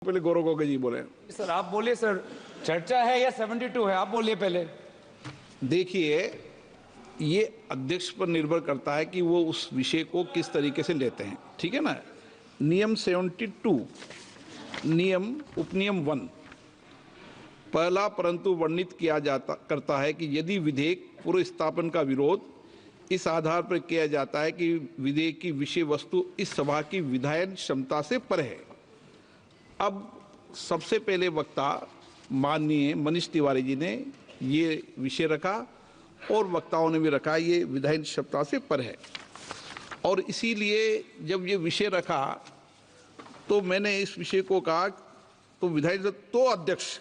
पहले गौरव गोगोई जी बोले। सर आप बोलिए सर, चर्चा है या 72 है, आप बोलिए पहले। देखिए, ये अध्यक्ष पर निर्भर करता है कि वो उस विषय को किस तरीके से लेते हैं, ठीक है ना। नियम 72 नियम उपनियम 1 पहला परंतु वर्णित किया जाता करता है कि यदि विधेयक पूर्व स्थापन का विरोध इस आधार पर किया जाता है कि विधेयक की विषय वस्तु इस सभा की विधायन क्षमता से परे है। अब सबसे पहले वक्ता माननीय मनीष तिवारी जी ने ये विषय रखा और वक्ताओं ने भी रखा, ये विधायन क्षमता से परे है। और इसीलिए जब ये विषय रखा तो मैंने इस विषय को कहा तो विधायक तो अध्यक्ष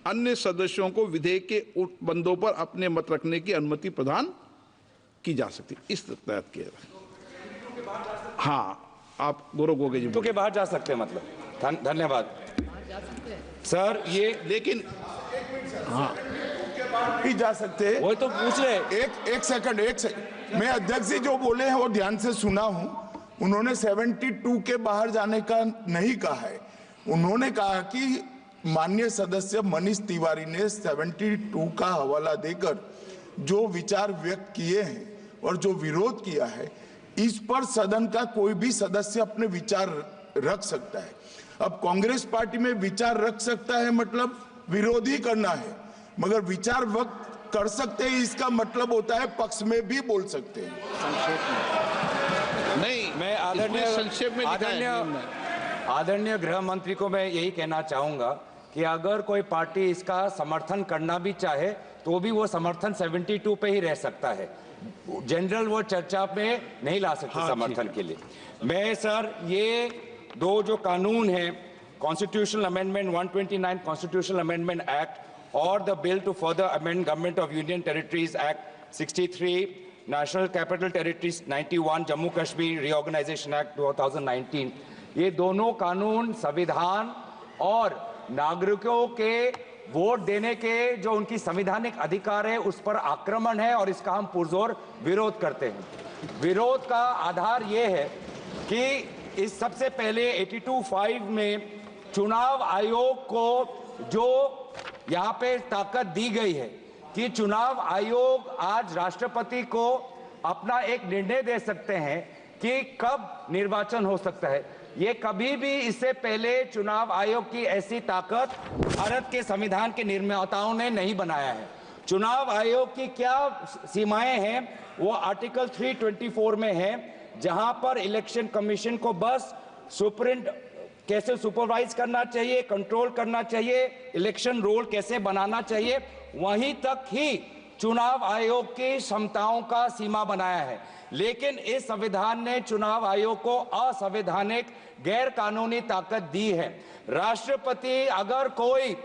अन्य सदस्यों को विधेयक के बंदों पर अपने मत रखने की अनुमति प्रदान की जा सकती, इस तहत किया। हाँ, आप गौरव गोगोई जी के बाहर जा सकते हैं, मतलब धन्यवाद सर। ये लेकिन हाँ भी जा सकते हैं, वो तो पूछ रहे। एक सेकंड मैं अध्यक्ष जी जो बोले हैं वो ध्यान से सुना हूं। उन्होंने 72 के बाहर जाने का नहीं कहा है। उन्होंने कहा कि माननीय सदस्य मनीष तिवारी ने 72 का हवाला देकर जो विचार व्यक्त किए हैं और जो विरोध किया है, इस पर सदन का कोई भी सदस्य अपने विचार रख सकता है। अब कांग्रेस पार्टी में विचार रख सकता है मतलब विरोध ही करना है, मगर विचार व्यक्त कर सकते हैं इसका मतलब होता है पक्ष में भी बोल सकते हैं। नहीं, मैं आदरणीय गृह मंत्री को मैं यही कहना चाहूंगा कि अगर कोई पार्टी इसका समर्थन करना भी चाहे तो भी वो समर्थन 72 पे ही रह सकता है, जनरल वो चर्चा में नहीं ला सकते। हाँ, समर्थन के लिए मैं सर ये दो जो कानून है, constitutional amendment 129 constitutional amendment act और the bill to further amend government of union territories act 63, national capital territories 91, Jammu Kashmir reorganisation act 2019, ये दोनों कानून संविधान और नागरिकों के वोट देने के जो उनकी संवैधानिक अधिकार है उस पर आक्रमण है और इसका हम पुरजोर विरोध करते हैं। विरोध का आधार यह है कि इस सबसे पहले 82(5) में चुनाव आयोग को जो यहाँ पे ताकत दी गई है कि चुनाव आयोग आज राष्ट्रपति को अपना एक निर्णय दे सकते हैं कि कब निर्वाचन हो सकता है। ये कभी भी इससे पहले चुनाव आयोग की ऐसी ताकत भारत के संविधान के निर्माताओं ने नहीं बनाया है। चुनाव आयोग की क्या सीमाएं हैं वो आर्टिकल 324 में है, जहां पर इलेक्शन कमीशन को बस कैसे सुपरवाइज करना चाहिए, कंट्रोल करना चाहिए, इलेक्शन रोल कैसे बनाना चाहिए, वहीं तक ही चुनाव आयोग की क्षमताओं का सीमा बनाया है। लेकिन इस संविधान ने चुनाव आयोग को असंवैधानिक गैर कानूनी ताकत दी है। राष्ट्रपति अगर कोई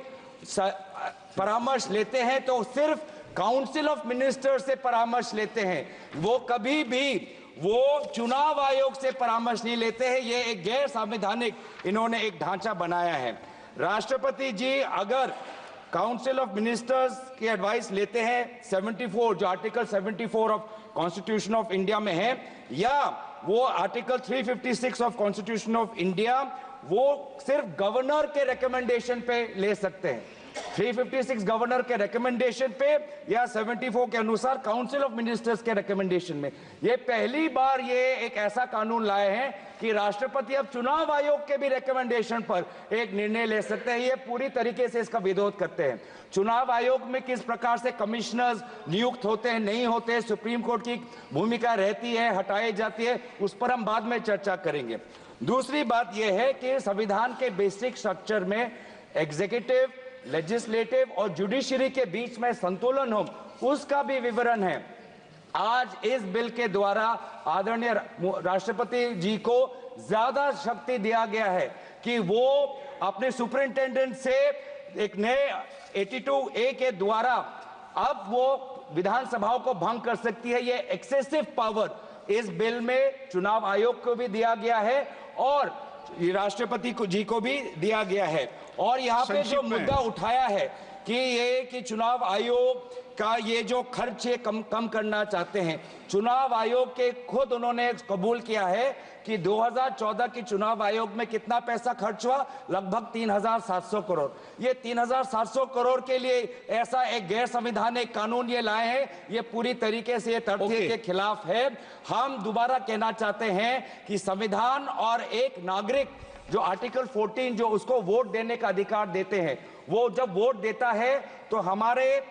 परामर्श लेते हैं तो सिर्फ काउंसिल ऑफ मिनिस्टर से परामर्श लेते हैं, वो कभी भी वो चुनाव आयोग से परामर्श नहीं लेते हैं। ये एक गैर संवैधानिक इन्होंने एक ढांचा बनाया है। राष्ट्रपति जी अगर काउंसिल ऑफ मिनिस्टर्स की एडवाइस लेते हैं 74 जो article 74 of constitution of India में है, या वो article 356 of constitution of India, वो सिर्फ गवर्नर के रिकमेंडेशन पे ले सकते हैं। 356 गवर्नर के रिकमेंडेशन पे या 74 के अनुसार काउंसिल ऑफ मिनिस्टर्स के रिकमेंडेशन में। ये पहली बार ये एक ऐसा कानून लाए हैं कि राष्ट्रपति अब चुनाव आयोग के भी रिकमेंडेशन पर एक निर्णय ले सकते हैं। ये पूरी तरीके से इसका विरोध करते हैं। चुनाव आयोग में किस प्रकार से कमिश्नर्स नियुक्त होते हैं, नहीं होते, सुप्रीम कोर्ट की भूमिका रहती है, हटाई जाती है, उस पर हम बाद में चर्चा करेंगे। दूसरी बात यह है कि संविधान के बेसिक स्ट्रक्चर में एग्जीक्यूटिव, लेजिस्लेटिव और जुडिशरी के बीच में संतुलन हो, उसका भी विवरण है। आज इस बिल के द्वारा आदरणीय राष्ट्रपति जी को ज्यादा शक्ति दिया गया है कि वो अपने सुपरिंटेंडेंट से एक नए 82A के द्वारा अब वो विधानसभाओं को भंग कर सकती है। ये एक्सेसिव पावर इस बिल में चुनाव आयोग को भी दिया गया है और राष्ट्रपति जी को भी दिया गया है। और यहाँ पे जो मुद्दा उठाया है कि ये कि चुनाव आयोग का ये जो खर्च है कम करना चाहते हैं। चुनाव आयोग के खुद उन्होंने कबूल किया है कि 2014 की चुनाव आयोग में कितना पैसा खर्च हुआ, लगभग 3,700 करोड़। ये 3,700 करोड़ के लिए ऐसा एक गैर संवैधानिक कानून ये लाए हैं, ये पूरी तरीके से तथ्य के खिलाफ है। हम दोबारा कहना चाहते हैं कि संविधान और एक नागरिक जो आर्टिकल 14 जो उसको वोट देने का अधिकार देते हैं, वो जब वोट देता है तो हमारे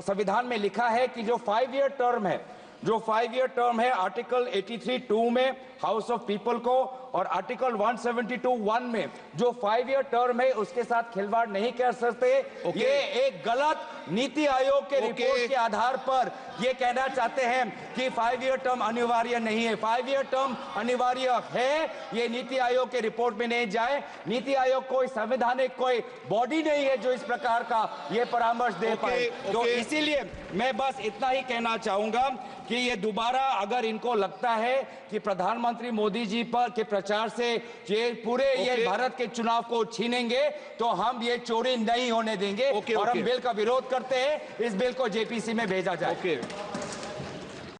संविधान में लिखा है कि जो 5 ईयर टर्म है, जो 5 ईयर टर्म है आर्टिकल 83(2) में हाउस ऑफ पीपल को और आर्टिकल 172(1) में जो 5 ईयर टर्म है उसके साथ खिलवाड़ नहीं कर सकते। ये एक गलत नीति आयोग के रिपोर्ट के आधार पर ये कहना चाहते हैं कि 5 ईयर टर्म अनिवार्य नहीं है। 5 ईयर टर्म अनिवार्य है, ये नीति आयोग के रिपोर्ट में नहीं जाए। नीति आयोग कोई संवैधानिक कोई बॉडी नहीं है जो इस प्रकार का ये परामर्श दे पाए। तो इसीलिए मैं बस इतना ही कहना चाहूंगा कि ये दोबारा अगर इनको लगता है कि प्रधानमंत्री मोदी जी पर के प्रचार से ये पूरे ये भारत के चुनाव को छीनेंगे, तो हम ये चोरी नहीं होने देंगे और हम बिल का विरोध करते हैं। इस बिल को जेपीसी में भेजा जाए।